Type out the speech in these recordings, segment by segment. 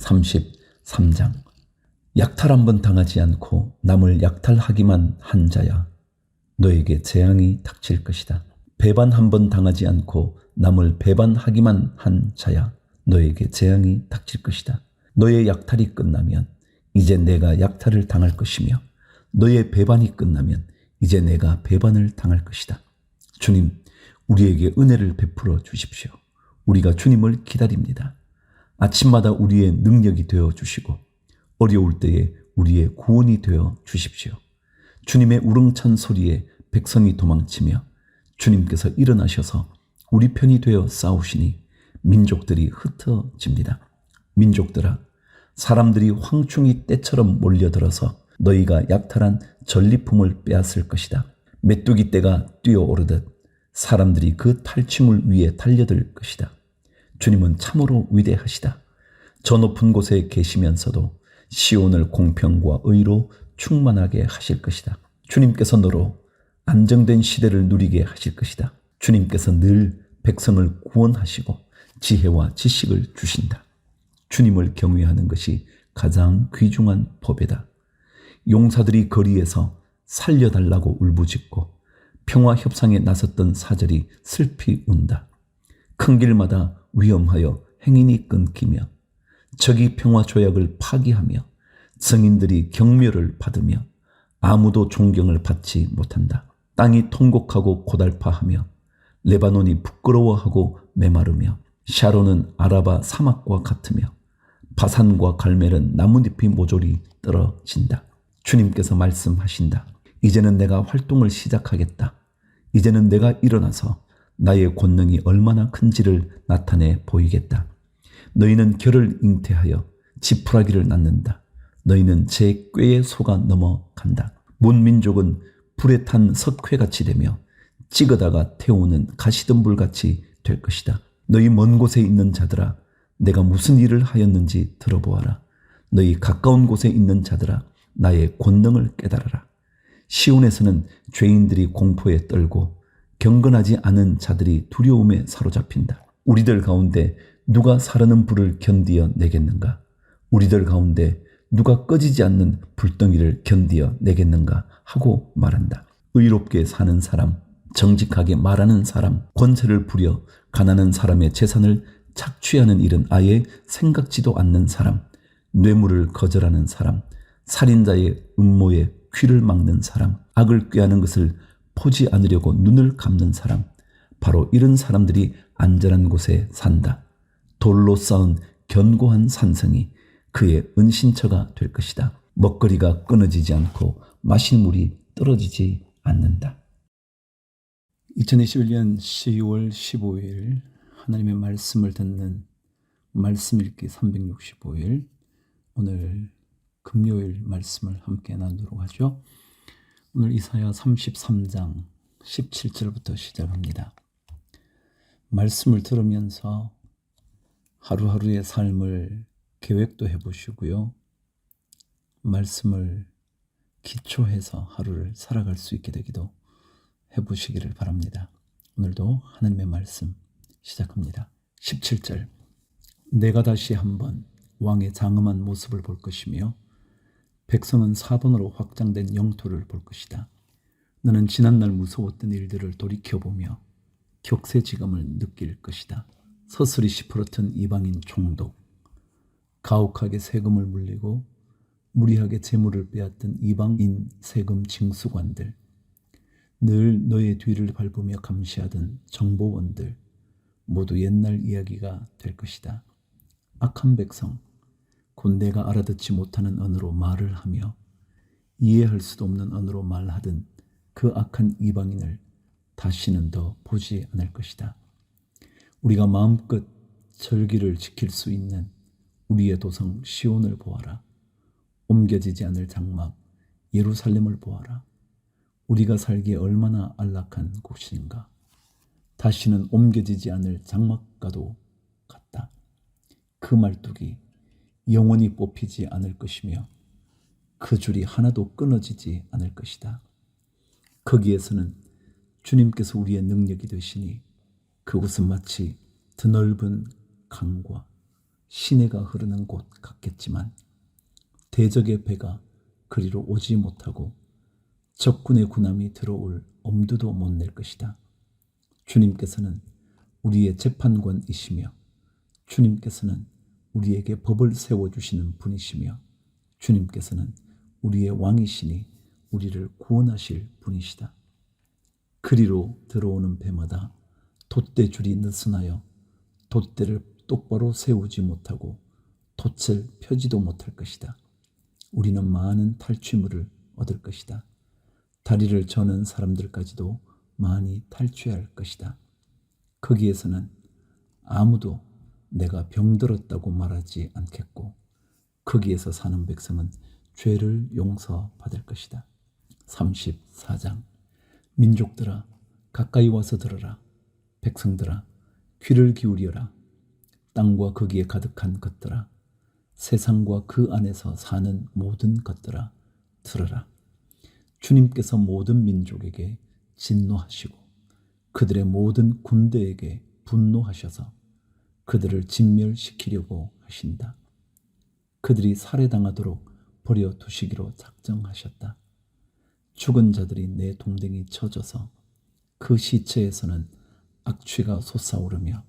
33장. 약탈 한번 당하지 않고 남을 약탈하기만 한 자야, 너에게 재앙이 닥칠 것이다. 배반 한번 당하지 않고 남을 배반하기만 한 자야, 너에게 재앙이 닥칠 것이다. 너의 약탈이 끝나면 이제 내가 약탈을 당할 것이며, 너의 배반이 끝나면 이제 내가 배반을 당할 것이다. 주님, 우리에게 은혜를 베풀어 주십시오. 우리가 주님을 기다립니다. 아침마다 우리의 능력이 되어 주시고 어려울 때에 우리의 구원이 되어 주십시오. 주님의 우렁찬 소리에 백성이 도망치며 주님께서 일어나셔서 우리 편이 되어 싸우시니 민족들이 흩어집니다. 민족들아, 사람들이 황충이 떼처럼 몰려들어서 너희가 약탈한 전리품을 빼앗을 것이다. 메뚜기 떼가 뛰어오르듯 사람들이 그 탈취물 위에 달려들 것이다. 주님은 참으로 위대하시다. 저 높은 곳에 계시면서도 시온을 공평과 의로 충만하게 하실 것이다. 주님께서 너로 안정된 시대를 누리게 하실 것이다. 주님께서 늘 백성을 구원하시고 지혜와 지식을 주신다. 주님을 경외하는 것이 가장 귀중한 법이다. 용사들이 거리에서 살려달라고 울부짖고 평화 협상에 나섰던 사절이 슬피 운다. 큰 길마다 위험하여 행인이 끊기며 적이 평화 조약을 파기하며 성인들이 경멸을 받으며 아무도 존경을 받지 못한다. 땅이 통곡하고 고달파하며 레바논이 부끄러워하고 메마르며 샤론은 아라바 사막과 같으며 바산과 갈멜은 나뭇잎이 모조리 떨어진다. 주님께서 말씀하신다. 이제는 내가 활동을 시작하겠다. 이제는 내가 일어나서 나의 권능이 얼마나 큰지를 나타내 보이겠다. 너희는 결을 잉태하여 지푸라기를 낳는다. 너희는 제 꾀에 속아 넘어간다. 문민족은 불에 탄 석회같이 되며 찍어다가 태우는 가시덤불같이 될 것이다. 너희 먼 곳에 있는 자들아, 내가 무슨 일을 하였는지 들어보아라. 너희 가까운 곳에 있는 자들아, 나의 권능을 깨달아라. 시온에서는 죄인들이 공포에 떨고 경건하지 않은 자들이 두려움에 사로잡힌다. 우리들 가운데 누가 사르는 불을 견디어 내겠는가? 우리들 가운데 누가 꺼지지 않는 불덩이를 견디어 내겠는가? 하고 말한다. 의롭게 사는 사람, 정직하게 말하는 사람, 권세를 부려 가난한 사람의 재산을 착취하는 일은 아예 생각지도 않는 사람, 뇌물을 거절하는 사람, 살인자의 음모에 귀를 막는 사람, 악을 꾀하는 것을 보지 않으려고 눈을 감는 사람, 바로 이런 사람들이 안전한 곳에 산다. 돌로 쌓은 견고한 산성이 그의 은신처가 될 것이다. 먹거리가 끊어지지 않고 마실 물이 떨어지지 않는다. 2021년 10월 15일 하나님의 말씀을 듣는 말씀 읽기 365일, 오늘 금요일 말씀을 함께 나누도록 하죠. 오늘 이사야 33장 17절부터 시작합니다. 말씀을 들으면서 하루하루의 삶을 계획도 해보시고요. 말씀을 기초해서 하루를 살아갈 수 있게 되기도 해보시기를 바랍니다. 오늘도 하나님의 말씀 시작합니다. 17절. 내가 다시 한번 왕의 장엄한 모습을 볼 것이며 백성은 사번으로 확장된 영토를 볼 것이다. 너는 지난날 무서웠던 일들을 돌이켜보며 격세지감을 느낄 것이다. 서슬이 시퍼렇던 이방인 총독, 가혹하게 세금을 물리고 무리하게 재물을 빼앗던 이방인 세금 징수관들, 늘 너의 뒤를 밟으며 감시하던 정보원들, 모두 옛날 이야기가 될 것이다. 악한 백성, 곧 내가 알아듣지 못하는 언어로 말을 하며 이해할 수도 없는 언어로 말하던 그 악한 이방인을 다시는 더 보지 않을 것이다. 우리가 마음껏 절기를 지킬 수 있는 우리의 도성 시온을 보아라. 옮겨지지 않을 장막 예루살렘을 보아라. 우리가 살기에 얼마나 안락한 곳인가. 다시는 옮겨지지 않을 장막과도 같다. 그 말뚝이 영원히 뽑히지 않을 것이며 그 줄이 하나도 끊어지지 않을 것이다. 거기에서는 주님께서 우리의 능력이 되시니 그곳은 마치 드넓은 강과 시내가 흐르는 곳 같겠지만 대적의 배가 그리로 오지 못하고 적군의 군함이 들어올 엄두도 못 낼 것이다. 주님께서는 우리의 재판관이시며 주님께서는 우리에게 법을 세워주시는 분이시며 주님께서는 우리의 왕이시니 우리를 구원하실 분이시다. 그리로 들어오는 배마다 돛대줄이 느슨하여 돛대를 똑바로 세우지 못하고 돛을 펴지도 못할 것이다. 우리는 많은 탈취물을 얻을 것이다. 다리를 저는 사람들까지도 많이 탈취할 것이다. 거기에서는 아무도 내가 병들었다고 말하지 않겠고 거기에서 사는 백성은 죄를 용서받을 것이다. 34장. 민족들아 가까이 와서 들으라. 백성들아 귀를 기울여라. 땅과 거기에 가득한 것들아 세상과 그 안에서 사는 모든 것들아 들으라. 주님께서 모든 민족에게 진노하시고 그들의 모든 군대에게 분노하셔서 그들을 진멸시키려고 하신다. 그들이 살해당하도록 버려두시기로 작정하셨다. 죽은 자들이 내 동댕이 쳐져서 그 시체에서는 악취가 솟아오르며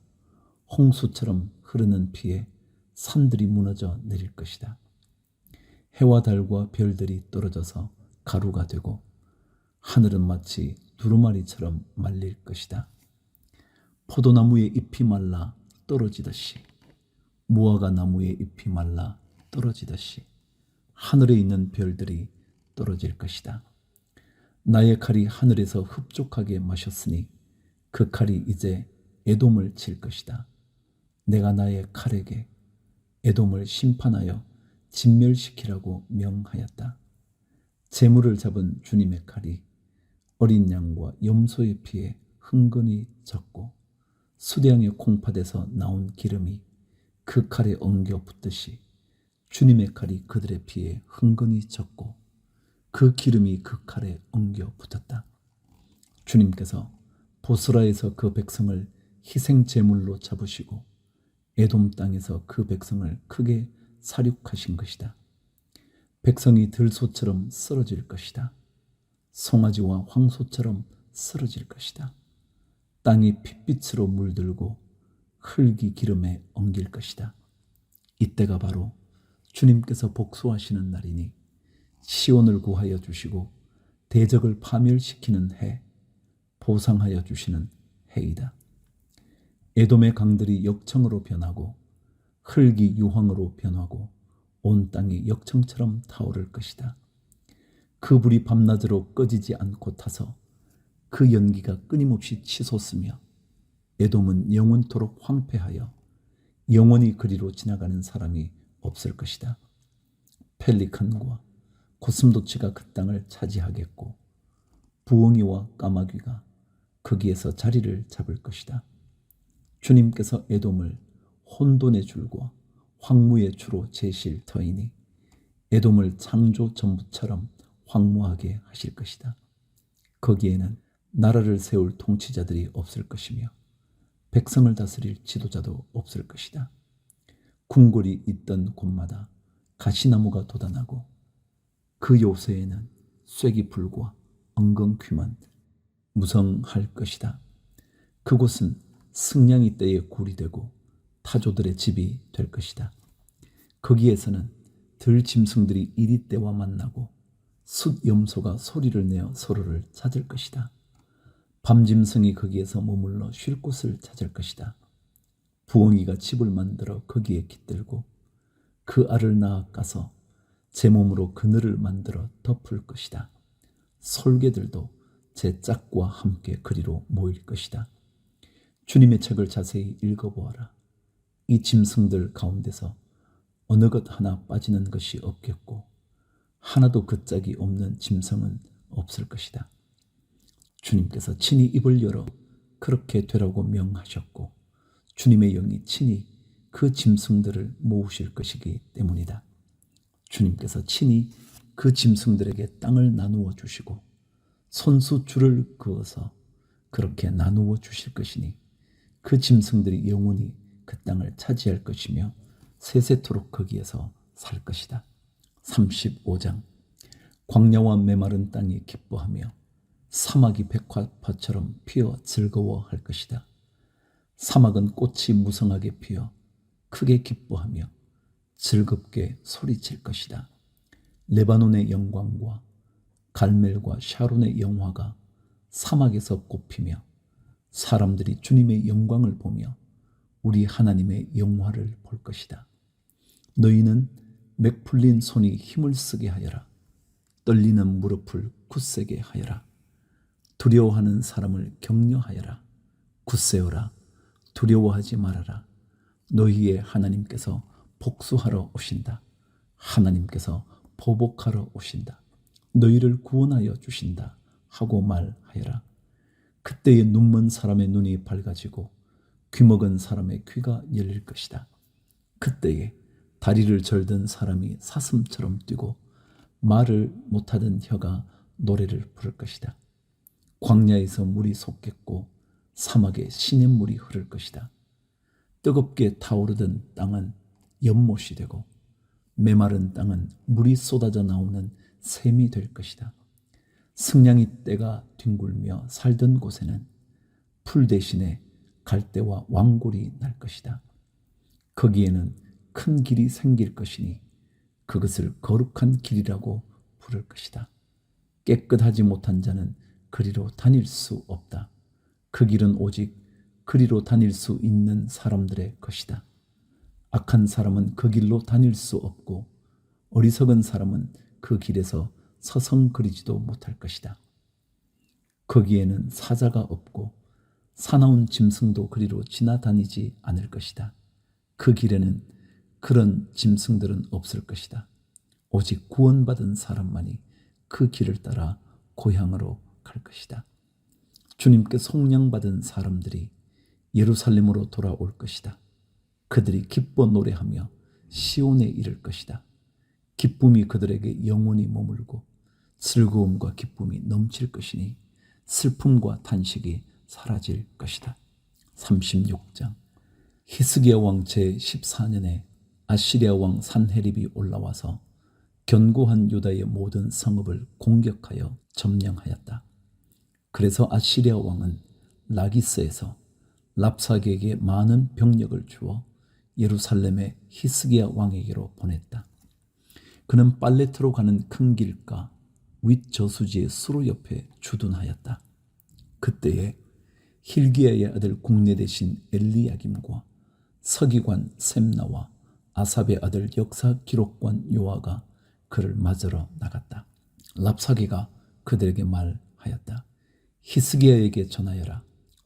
홍수처럼 흐르는 피에 산들이 무너져 내릴 것이다. 해와 달과 별들이 떨어져서 가루가 되고 하늘은 마치 두루마리처럼 말릴 것이다. 포도나무의 잎이 말라 떨어지듯이 무화과 나무의 잎이 말라 떨어지듯이 하늘에 있는 별들이 떨어질 것이다. 나의 칼이 하늘에서 흡족하게 마셨으니 그 칼이 이제 에돔을 칠 것이다. 내가 나의 칼에게 에돔을 심판하여 진멸시키라고 명하였다. 재물을 잡은 주님의 칼이 어린 양과 염소의 피에 흥건히 졌고 수량의 콩팥에서 나온 기름이 그 칼에 엉겨 붙듯이 주님의 칼이 그들의 피에 흥건히 졌고 그 기름이 그 칼에 엉겨 붙었다. 주님께서 보스라에서 그 백성을 희생 제물로 잡으시고 에돔 땅에서 그 백성을 크게 살육하신 것이다. 백성이 들소처럼 쓰러질 것이다. 송아지와 황소처럼 쓰러질 것이다. 땅이 핏빛으로 물들고 흙이 기름에 엉길 것이다. 이때가 바로 주님께서 복수하시는 날이니 시온을 구하여 주시고 대적을 파멸시키는 해, 보상하여 주시는 해이다. 에돔의 강들이 역청으로 변하고 흙이 유황으로 변하고 온 땅이 역청처럼 타오를 것이다. 그 불이 밤낮으로 꺼지지 않고 타서 그 연기가 끊임없이 치솟으며 에돔은 영원토록 황폐하여 영원히 그리로 지나가는 사람이 없을 것이다. 펠리칸과 고슴도치가 그 땅을 차지하겠고 부엉이와 까마귀가 거기에서 자리를 잡을 것이다. 주님께서 에돔을 혼돈의 줄과 황무의 주로 재실 터이니 에돔을 창조 전부처럼 황무하게 하실 것이다. 거기에는 나라를 세울 통치자들이 없을 것이며 백성을 다스릴 지도자도 없을 것이다. 궁궐이 있던 곳마다 가시나무가 돋아나고 그 요새에는 쐐기풀과 엉겅퀴만 무성할 것이다. 그곳은 승냥이 떼의 굴이 되고 타조들의 집이 될 것이다. 거기에서는 들짐승들이 이리떼와 만나고 숫염소가 소리를 내어 서로를 찾을 것이다. 밤짐승이 거기에서 머물러 쉴 곳을 찾을 것이다. 부엉이가 집을 만들어 거기에 깃들고 그 알을 낳아 까서 제 몸으로 그늘을 만들어 덮을 것이다. 솔개들도 제 짝과 함께 그리로 모일 것이다. 주님의 책을 자세히 읽어보아라. 이 짐승들 가운데서 어느 것 하나 빠지는 것이 없겠고 하나도 그 짝이 없는 짐승은 없을 것이다. 주님께서 친히 입을 열어 그렇게 되라고 명하셨고 주님의 영이 친히 그 짐승들을 모으실 것이기 때문이다. 주님께서 친히 그 짐승들에게 땅을 나누어 주시고 손수 줄을 그어서 그렇게 나누어 주실 것이니 그 짐승들이 영원히 그 땅을 차지할 것이며 세세토록 거기에서 살 것이다. 35장. 광야와 메마른 땅이 기뻐하며 사막이 백화파처럼 피어 즐거워할 것이다. 사막은 꽃이 무성하게 피어 크게 기뻐하며 즐겁게 소리칠 것이다. 레바논의 영광과 갈멜과 샤론의 영화가 사막에서 꽃피며 사람들이 주님의 영광을 보며 우리 하나님의 영화를 볼 것이다. 너희는 맥 풀린 손이 힘을 쓰게 하여라. 떨리는 무릎을 굳세게 하여라. 두려워하는 사람을 격려하여라. 굳세어라. 두려워하지 말아라. 너희의 하나님께서 복수하러 오신다. 하나님께서 보복하러 오신다. 너희를 구원하여 주신다 하고 말하여라. 그때에 눈먼 사람의 눈이 밝아지고 귀먹은 사람의 귀가 열릴 것이다. 그때에 다리를 절던 사람이 사슴처럼 뛰고 말을 못하던 혀가 노래를 부를 것이다. 광야에서 물이 솟겠고 사막에 시냇물이 흐를 것이다. 뜨겁게 타오르던 땅은 연못이 되고 메마른 땅은 물이 쏟아져 나오는 샘이 될 것이다. 승냥이 떼가 뒹굴며 살던 곳에는 풀 대신에 갈대와 왕골이 날 것이다. 거기에는 큰 길이 생길 것이니 그것을 거룩한 길이라고 부를 것이다. 깨끗하지 못한 자는 그리로 다닐 수 없다. 그 길은 오직 그리로 다닐 수 있는 사람들의 것이다. 악한 사람은 그 길로 다닐 수 없고 어리석은 사람은 그 길에서 서성거리지도 못할 것이다. 거기에는 사자가 없고 사나운 짐승도 그리로 지나다니지 않을 것이다. 그 길에는 그런 짐승들은 없을 것이다. 오직 구원받은 사람만이 그 길을 따라 고향으로 갈 것이다. 주님께 속량받은 사람들이 예루살렘으로 돌아올 것이다. 그들이 기뻐 노래하며 시온에 이를 것이다. 기쁨이 그들에게 영원히 머물고 즐거움과 기쁨이 넘칠 것이니 슬픔과 탄식이 사라질 것이다. 36장. 히스기야 왕 제14년에 아시리아 왕 산헤립이 올라와서 견고한 유다의 모든 성읍을 공격하여 점령하였다. 그래서 아시리아 왕은 라기스에서 랍사게에게 많은 병력을 주어 예루살렘의 히스기야 왕에게로 보냈다. 그는 빨레트로 가는 큰 길가 윗 저수지의 수로 옆에 주둔하였다. 그때에 힐기야의 아들 국내 대신 엘리야김과 서기관 셈나와 아삽의 아들 역사 기록관 요아가 그를 맞으러 나갔다. 랍사게가 그들에게 말하였다. 히스기야에게 전하여라.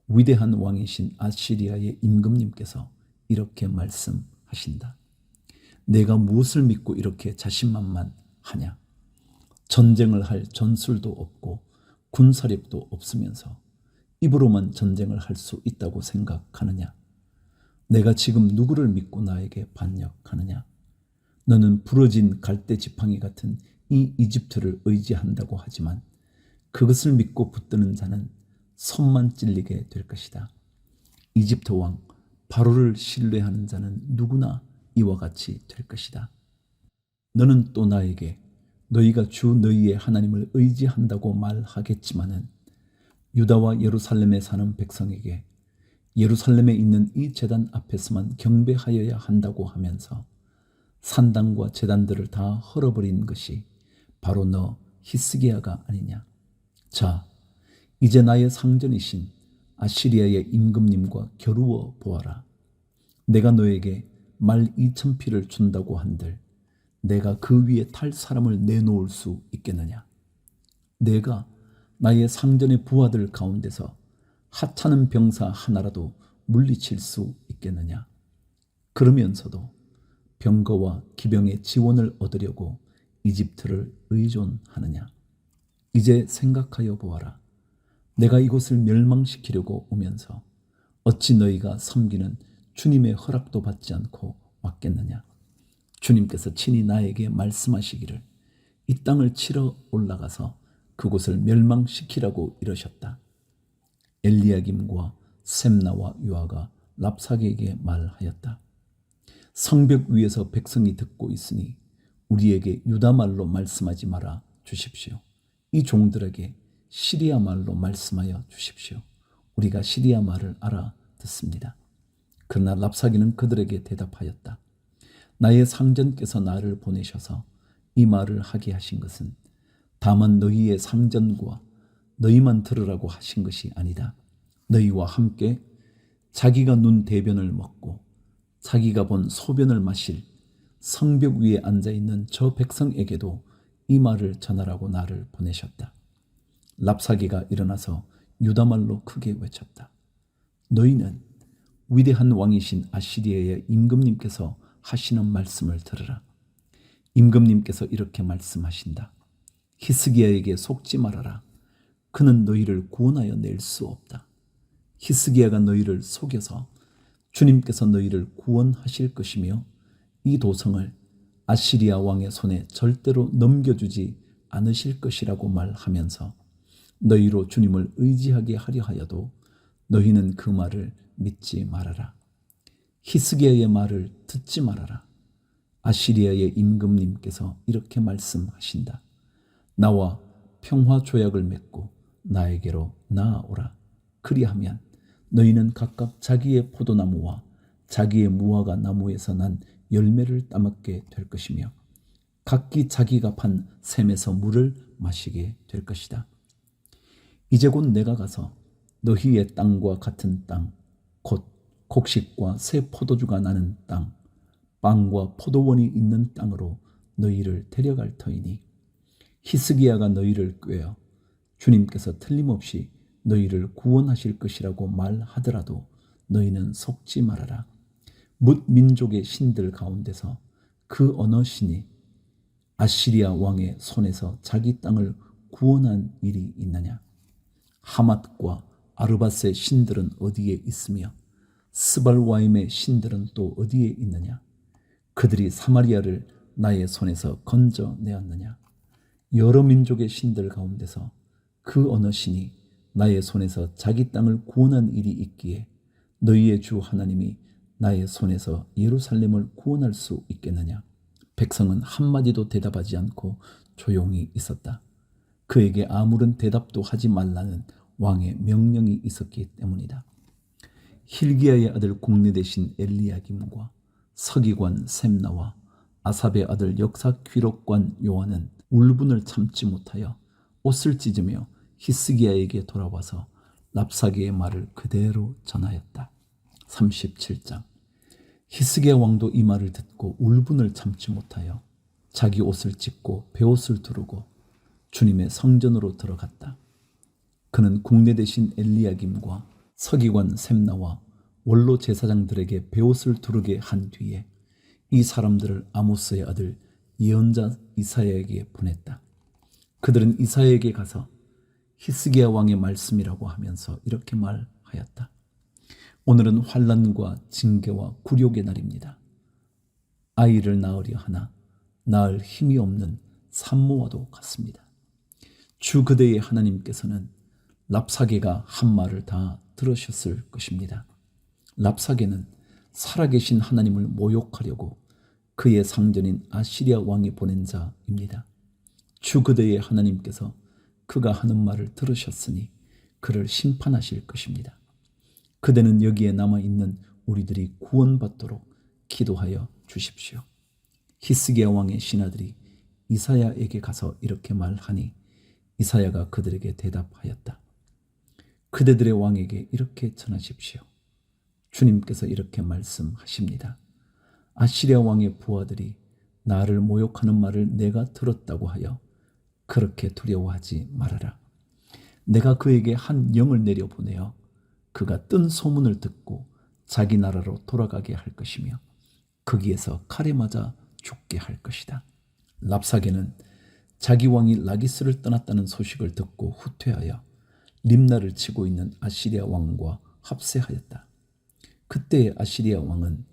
위대한 왕이신 아시리아의 임금님께서 이렇게 말씀하신다. 내가 무엇을 믿고 이렇게 자신만만하냐? 전쟁을 할 전술도 없고 군사력도 없으면서 입으로만 전쟁을 할 수 있다고 생각하느냐? 내가 지금 누구를 믿고 나에게 반역하느냐? 너는 부러진 갈대 지팡이 같은 이 이집트를 의지한다고 하지만 그것을 믿고 붙드는 자는 손만 찔리게 될 것이다. 이집트 왕 바로를 신뢰하는 자는 누구나 이와 같이 될 것이다. 너는 또 나에게 너희가 주 너희의 하나님을 의지한다고 말하겠지만은 유다와 예루살렘에 사는 백성에게 예루살렘에 있는 이 제단 앞에서만 경배하여야 한다고 하면서 산당과 제단들을 다 헐어버린 것이 바로 너 히스기야가 아니냐. 자, 이제 나의 상전이신 아시리아의 임금님과 겨루어 보아라. 내가 너에게 말 2,000피를 준다고 한들 내가 그 위에 탈 사람을 내놓을 수 있겠느냐? 내가 나의 상전의 부하들 가운데서 하찮은 병사 하나라도 물리칠 수 있겠느냐? 그러면서도 병거와 기병의 지원을 얻으려고 이집트를 의존하느냐? 이제 생각하여 보아라. 내가 이곳을 멸망시키려고 오면서 어찌 너희가 섬기는 주님의 허락도 받지 않고 왔겠느냐? 주님께서 친히 나에게 말씀하시기를 이 땅을 치러 올라가서 그곳을 멸망시키라고 이러셨다. 엘리야김과 셈나와 요아가 랍사게에게 말하였다. 성벽 위에서 백성이 듣고 있으니 우리에게 유다 말로 말씀하지 말아 주십시오. 이 종들에게 시리아 말로 말씀하여 주십시오. 우리가 시리아 말을 알아듣습니다. 그러나 랍사기는 그들에게 대답하였다. 나의 상전께서 나를 보내셔서 이 말을 하게 하신 것은 다만 너희의 상전과 너희만 들으라고 하신 것이 아니다. 너희와 함께 자기가 눈 대변을 먹고 자기가 본 소변을 마실 성벽 위에 앉아있는 저 백성에게도 이 말을 전하라고 나를 보내셨다. 랍사기가 일어나서 유다말로 크게 외쳤다. 너희는 위대한 왕이신 아시리아의 임금님께서 하시는 말씀을 들으라. 임금님께서 이렇게 말씀하신다. 히스기야에게 속지 말아라. 그는 너희를 구원하여 낼 수 없다. 히스기야가 너희를 속여서 주님께서 너희를 구원하실 것이며 이 도성을 아시리아 왕의 손에 절대로 넘겨주지 않으실 것이라고 말하면서 너희로 주님을 의지하게 하려 하여도 너희는 그 말을 믿지 말아라. 히스기야의 말을 듣지 말아라. 아시리아의 임금님께서 이렇게 말씀하신다. 나와 평화 조약을 맺고 나에게로 나아오라. 그리하면 너희는 각각 자기의 포도나무와 자기의 무화과 나무에서 난 열매를 따먹게 될 것이며 각기 자기가 판 샘에서 물을 마시게 될 것이다. 이제 곧 내가 가서 너희의 땅과 같은 땅, 곧 곡식과 새 포도주가 나는 땅, 빵과 포도원이 있는 땅으로 너희를 데려갈 터이니 히스기야가 너희를 꾀어 주님께서 틀림없이 너희를 구원하실 것이라고 말하더라도 너희는 속지 말아라. 뭇 민족의 신들 가운데서 그 어느 신이 아시리아 왕의 손에서 자기 땅을 구원한 일이 있느냐? 하맛과 아르밧의 신들은 어디에 있으며 스발와임의 신들은 또 어디에 있느냐? 그들이 사마리아를 나의 손에서 건져내었느냐? 여러 민족의 신들 가운데서 그 어느 신이 나의 손에서 자기 땅을 구원한 일이 있기에 너희의 주 하나님이 나의 손에서 예루살렘을 구원할 수 있겠느냐? 백성은 한마디도 대답하지 않고 조용히 있었다. 그에게 아무런 대답도 하지 말라는 왕의 명령이 있었기 때문이다. 힐기야의 아들 국내 대신 엘리야김과 서기관 셈나와 아삽의 아들 역사 기록관 요한은 울분을 참지 못하여 옷을 찢으며 히스기야에게 돌아와서 랍사기의 말을 그대로 전하였다. 37장. 히스기야 왕도 이 말을 듣고 울분을 참지 못하여 자기 옷을 찢고 베옷을 두르고 주님의 성전으로 들어갔다. 그는 국내 대신 엘리야김과 서기관 셈나와 원로 제사장들에게 베옷을 두르게 한 뒤에 이 사람들을 아모스의 아들 예언자 이사야에게 보냈다. 그들은 이사야에게 가서 히스기야 왕의 말씀이라고 하면서 이렇게 말하였다. 오늘은 환난과 징계와 굴욕의 날입니다. 아이를 낳으려 하나 낳을 힘이 없는 산모와도 같습니다. 주 그대의 하나님께서는 랍사게가 한 말을 다 들으셨을 것입니다. 랍사게는 살아계신 하나님을 모욕하려고 그의 상전인 아시리아 왕이 보낸 자입니다. 주 그대의 하나님께서 그가 하는 말을 들으셨으니 그를 심판하실 것입니다. 그대는 여기에 남아있는 우리들이 구원받도록 기도하여 주십시오. 히스기야 왕의 신하들이 이사야에게 가서 이렇게 말하니 이사야가 그들에게 대답하였다. 그대들의 왕에게 이렇게 전하십시오. 주님께서 이렇게 말씀하십니다. 아시리아 왕의 부하들이 나를 모욕하는 말을 내가 들었다고 하여 그렇게 두려워하지 말아라. 내가 그에게 한 영을 내려보내어 그가 뜬 소문을 듣고 자기 나라로 돌아가게 할 것이며 거기에서 칼에 맞아 죽게 할 것이다. 랍사게는 자기 왕이 라기스를 떠났다는 소식을 듣고 후퇴하여 림나를 치고 있는 아시리아 왕과 합세하였다. 그때의 아시리아 왕은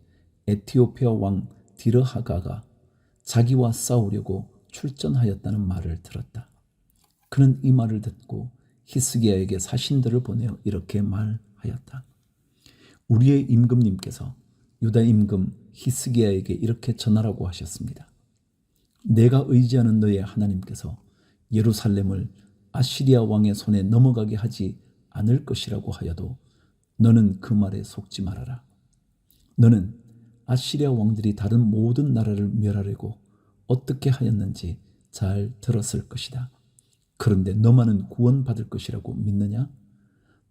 에티오피아 왕 디르하가가 자기와 싸우려고 출전하였다는 말을 들었다. 그는 이 말을 듣고 히스기야에게 사신들을 보내어 이렇게 말하였다. 우리의 임금님께서 유다 임금 히스기야에게 이렇게 전하라고 하셨습니다. 내가 의지하는 너의 하나님께서 예루살렘을 아시리아 왕의 손에 넘어가게 하지 않을 것이라고 하여도 너는 그 말에 속지 말아라. 너는 아시리아 왕들이 다른 모든 나라를 멸하려고 어떻게 하였는지 잘 들었을 것이다. 그런데 너만은 구원받을 것이라고 믿느냐?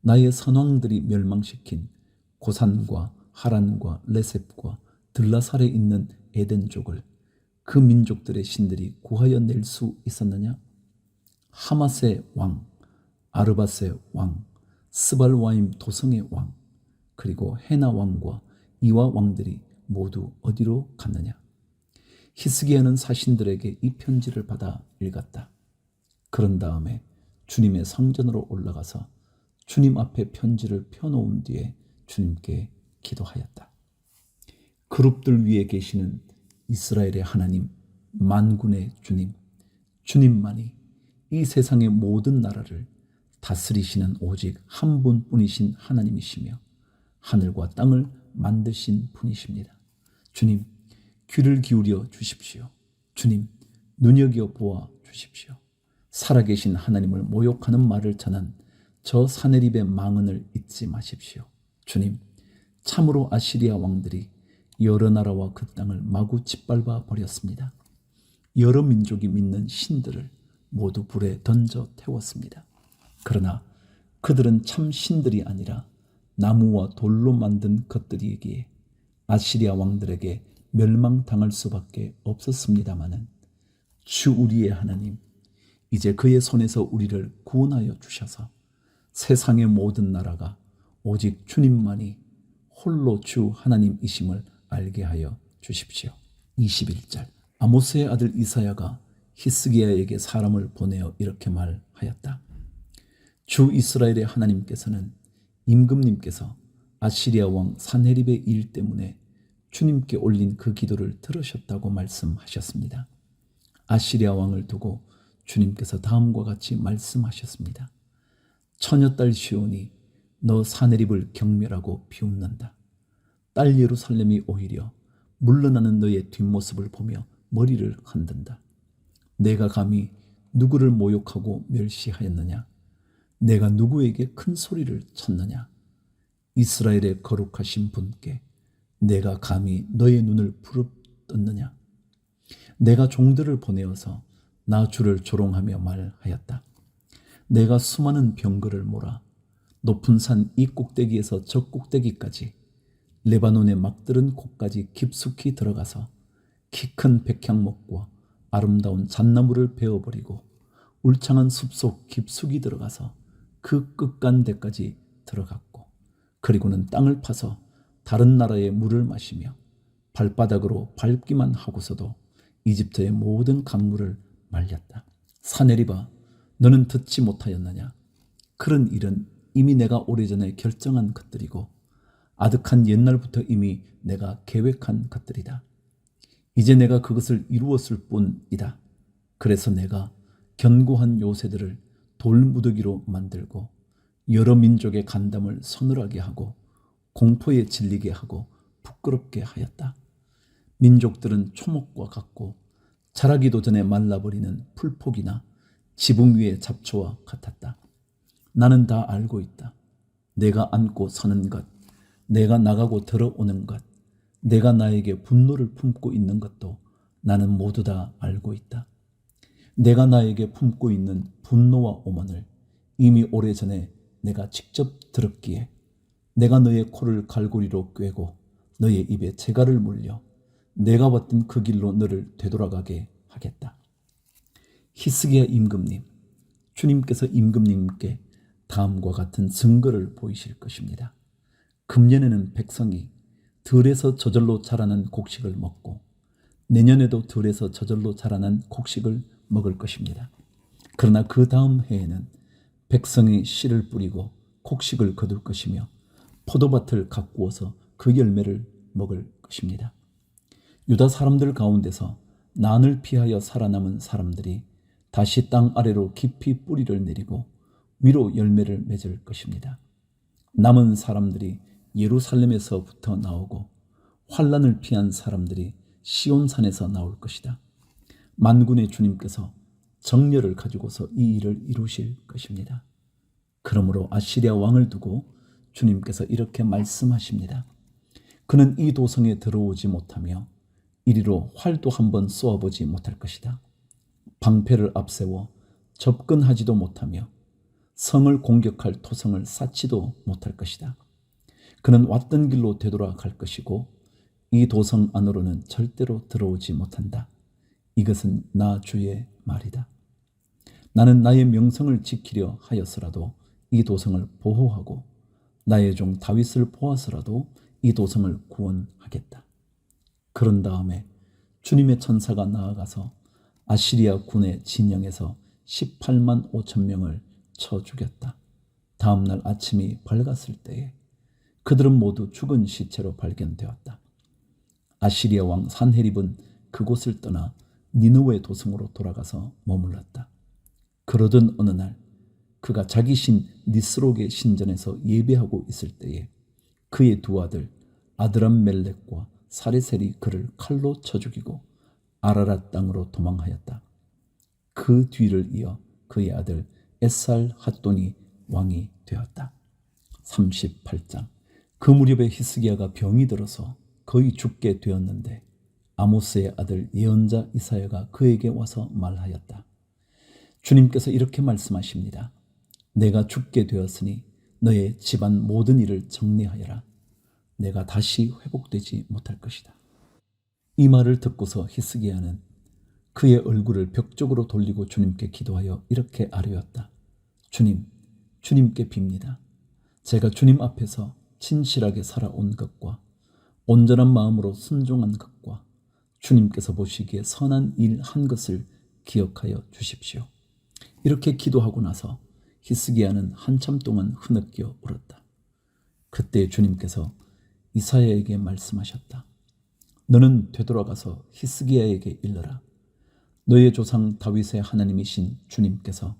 나의 선왕들이 멸망시킨 고산과 하란과 레셉과 들라살에 있는 에덴족을 그 민족들의 신들이 구하여 낼 수 있었느냐? 하맛의 왕, 아르밧의 왕, 스발와임 도성의 왕, 그리고 헤나 왕과 이와 왕들이 모두 어디로 갔느냐? 히스기야는 사신들에게 이 편지를 받아 읽었다. 그런 다음에 주님의 성전으로 올라가서 주님 앞에 편지를 펴놓은 뒤에 주님께 기도하였다. 그룹들 위에 계시는 이스라엘의 하나님, 만군의 주님, 주님만이 이 세상의 모든 나라를 다스리시는 오직 한 분뿐이신 하나님이시며 하늘과 땅을 만드신 분이십니다. 주님, 귀를 기울여 주십시오. 주님, 눈여겨 보아 주십시오. 살아계신 하나님을 모욕하는 말을 전한 저 사네립의 망언을 잊지 마십시오. 주님, 참으로 아시리아 왕들이 여러 나라와 그 땅을 마구 짓밟아 버렸습니다. 여러 민족이 믿는 신들을 모두 불에 던져 태웠습니다. 그러나 그들은 참 신들이 아니라 나무와 돌로 만든 것들이기에 아시리아 왕들에게 멸망당할 수밖에 없었습니다마는 주 우리의 하나님, 이제 그의 손에서 우리를 구원하여 주셔서 세상의 모든 나라가 오직 주님만이 홀로 주 하나님이심을 알게 하여 주십시오. 21절 아모스의 아들 이사야가 히스기야에게 사람을 보내어 이렇게 말하였다. 주 이스라엘의 하나님께서는 임금님께서 아시리아 왕 사네립의 일 때문에 주님께 올린 그 기도를 들으셨다고 말씀하셨습니다. 아시리아 왕을 두고 주님께서 다음과 같이 말씀하셨습니다. 처녀딸 시온이 너 사네립을 경멸하고 비웃는다. 딸 예루살렘이 오히려 물러나는 너의 뒷모습을 보며 머리를 흔든다. 내가 감히 누구를 모욕하고 멸시하였느냐? 내가 누구에게 큰 소리를 쳤느냐? 이스라엘의 거룩하신 분께 내가 감히 너의 눈을 부릅떴느냐? 내가 종들을 보내어서 나 주를 조롱하며 말하였다. 내가 수많은 병거를 몰아 높은 산 이 꼭대기에서 저 꼭대기까지 레바논의 막들은 곳까지 깊숙이 들어가서 키 큰 백향목과 아름다운 잣나무를 베어버리고 울창한 숲속 깊숙이 들어가서 그 끝간데까지 들어갔고 그리고는 땅을 파서 다른 나라의 물을 마시며 발바닥으로 밟기만 하고서도 이집트의 모든 강물을 말렸다. 사네립아, 너는 듣지 못하였느냐? 그런 일은 이미 내가 오래전에 결정한 것들이고 아득한 옛날부터 이미 내가 계획한 것들이다. 이제 내가 그것을 이루었을 뿐이다. 그래서 내가 견고한 요새들을 돌무더기로 만들고 여러 민족의 간담을 서늘하게 하고 공포에 질리게 하고 부끄럽게 하였다. 민족들은 초목과 같고 자라기도 전에 말라버리는 풀포기나 지붕 위의 잡초와 같았다. 나는 다 알고 있다. 내가 앉고 서는 것, 내가 나가고 들어오는 것, 내가 나에게 분노를 품고 있는 것도 나는 모두 다 알고 있다. 내가 나에게 품고 있는 분노와 오만을 이미 오래전에 내가 직접 들었기에 내가 너의 코를 갈고리로 꿰고 너의 입에 재갈을 물려 내가 왔던 그 길로 너를 되돌아가게 하겠다. 히스기야 임금님, 주님께서 임금님께 다음과 같은 증거를 보이실 것입니다. 금년에는 백성이 들에서 저절로 자라는 곡식을 먹고 내년에도 들에서 저절로 자라는 곡식을 먹을 것입니다. 그러나 그 다음 해에는 백성이 씨를 뿌리고 곡식을 거둘 것이며 포도밭을 가꾸어서 그 열매를 먹을 것입니다. 유다 사람들 가운데서 난을 피하여 살아남은 사람들이 다시 땅 아래로 깊이 뿌리를 내리고 위로 열매를 맺을 것입니다. 남은 사람들이 예루살렘에서부터 나오고 환난을 피한 사람들이 시온산에서 나올 것이다. 만군의 주님께서 정렬을 가지고서 이 일을 이루실 것입니다. 그러므로 아시리아 왕을 두고 주님께서 이렇게 말씀하십니다. 그는 이 도성에 들어오지 못하며 이리로 활도 한번 쏘아보지 못할 것이다. 방패를 앞세워 접근하지도 못하며 성을 공격할 토성을 쌓지도 못할 것이다. 그는 왔던 길로 되돌아갈 것이고 이 도성 안으로는 절대로 들어오지 못한다. 이것은 나 주의 말이다. 나는 나의 명성을 지키려 하였으라도 이 도성을 보호하고 나의 종 다윗을 보아서라도 이 도성을 구원하겠다. 그런 다음에 주님의 천사가 나아가서 아시리아 군의 진영에서 18만 5천 명을 쳐 죽였다. 다음 날 아침이 밝았을 때에 그들은 모두 죽은 시체로 발견되었다. 아시리아 왕 산헤립은 그곳을 떠나 니느웨 도성으로 돌아가서 머물렀다. 그러던 어느 날 그가 자기 신 니스록의 신전에서 예배하고 있을 때에 그의 두 아들 아드람멜렉과 사레셀이 그를 칼로 쳐 죽이고 아라랏 땅으로 도망하였다. 그 뒤를 이어 그의 아들 에살 핫돈이 왕이 되었다. 38장. 그 무렵에 히스기야가 병이 들어서 거의 죽게 되었는데 아모스의 아들 예언자 이사야가 그에게 와서 말하였다. 주님께서 이렇게 말씀하십니다. 내가 죽게 되었으니 너의 집안 모든 일을 정리하여라. 내가 다시 회복되지 못할 것이다. 이 말을 듣고서 히스기야는 그의 얼굴을 벽 쪽으로 돌리고 주님께 기도하여 이렇게 아뢰었다. 주님, 주님께 빕니다. 제가 주님 앞에서 진실하게 살아온 것과 온전한 마음으로 순종한 것과 주님께서 보시기에 선한 일 한 것을 기억하여 주십시오. 이렇게 기도하고 나서 히스기야는 한참 동안 흐느껴 울었다. 그때 주님께서 이사야에게 말씀하셨다. 너는 되돌아가서 히스기야에게 일러라. 너의 조상 다윗의 하나님이신 주님께서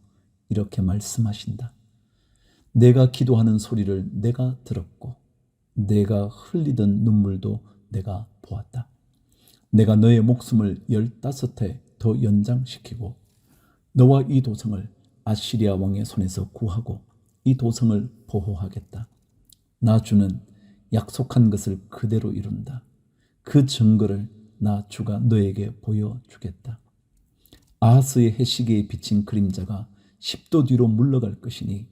이렇게 말씀하신다. 내가 기도하는 소리를 내가 들었고 내가 흘리던 눈물도 내가 보았다. 내가 너의 목숨을 15해 더 연장시키고 너와 이 도성을 아시리아 왕의 손에서 구하고 이 도성을 보호하겠다. 나 주는 약속한 것을 그대로 이룬다. 그 증거를 나 주가 너에게 보여주겠다. 아하스의 해시계에 비친 그림자가 10도 뒤로 물러갈 것이니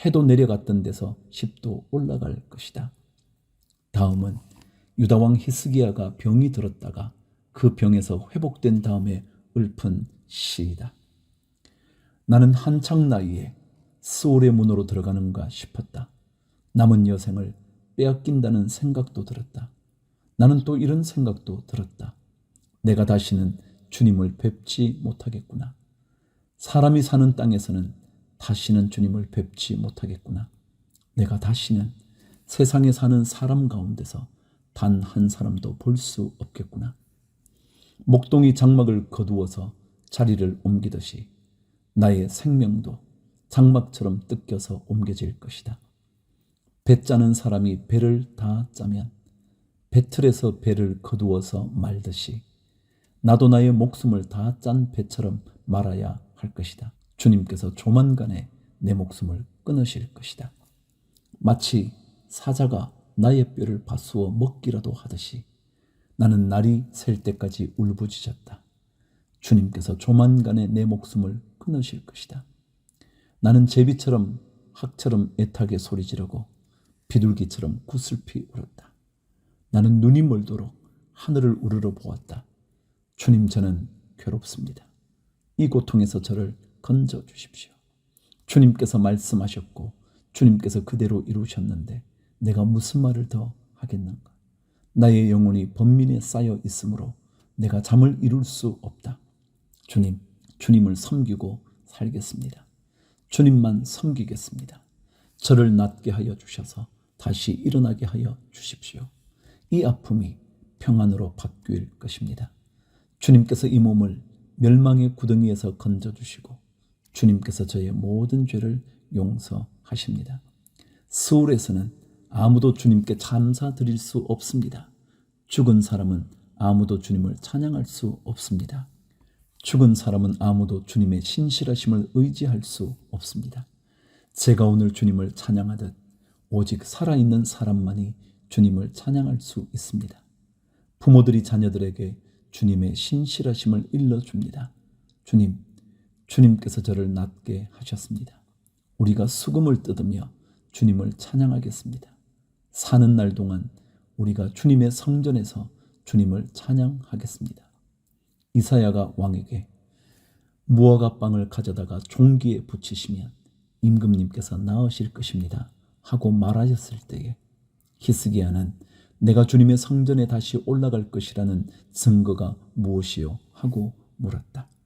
해도 내려갔던 데서 10도 올라갈 것이다. 다음은 유다왕 히스기야가 병이 들었다가 그 병에서 회복된 다음에 읊은 시이다. 나는 한창 나이에 스올의 문으로 들어가는가 싶었다. 남은 여생을 빼앗긴다는 생각도 들었다. 나는 또 이런 생각도 들었다. 내가 다시는 주님을 뵙지 못하겠구나. 사람이 사는 땅에서는 다시는 주님을 뵙지 못하겠구나. 내가 다시는 세상에 사는 사람 가운데서 단 한 사람도 볼 수 없겠구나. 목동이 장막을 거두어서 자리를 옮기듯이 나의 생명도 장막처럼 뜯겨서 옮겨질 것이다. 배 짜는 사람이 배를 다 짜면 배틀에서 배를 거두어서 말듯이 나도 나의 목숨을 다 짠 배처럼 말아야 할 것이다. 주님께서 조만간에 내 목숨을 끊으실 것이다. 마치 사자가 나의 뼈를 파수어 먹기라도 하듯이 나는 날이 셀 때까지 울부짖었다. 주님께서 조만간에 내 목숨을 끊으실 것이다. 나는 제비처럼 학처럼 애타게 소리 지르고 비둘기처럼 구슬피 울었다. 나는 눈이 멀도록 하늘을 우러러 보았다. 주님, 저는 괴롭습니다. 이 고통에서 저를 건져 주십시오. 주님께서 말씀하셨고 주님께서 그대로 이루셨는데 내가 무슨 말을 더 하겠는가? 나의 영혼이 번민에 쌓여 있으므로 내가 잠을 이룰 수 없다. 주님, 주님을 섬기고 살겠습니다. 주님만 섬기겠습니다. 저를 낫게 하여 주셔서 다시 일어나게 하여 주십시오. 이 아픔이 평안으로 바뀔 것입니다. 주님께서 이 몸을 멸망의 구덩이에서 건져주시고 주님께서 저의 모든 죄를 용서하십니다. 스올에서는 아무도 주님께 감사 드릴 수 없습니다. 죽은 사람은 아무도 주님을 찬양할 수 없습니다. 죽은 사람은 아무도 주님의 신실하심을 의지할 수 없습니다. 제가 오늘 주님을 찬양하듯 오직 살아있는 사람만이 주님을 찬양할 수 있습니다. 부모들이 자녀들에게 주님의 신실하심을 일러줍니다. 주님께서 저를 낳게 하셨습니다. 우리가 수금을 뜯으며 주님을 찬양하겠습니다. 사는 날 동안 우리가 주님의 성전에서 주님을 찬양하겠습니다. 이사야가 왕에게 무화과 빵을 가져다가 종기에 붙이시면 임금님께서 나으실 것입니다 하고 말하셨을 때에 히스기야는 내가 주님의 성전에 다시 올라갈 것이라는 증거가 무엇이요? 하고 물었다.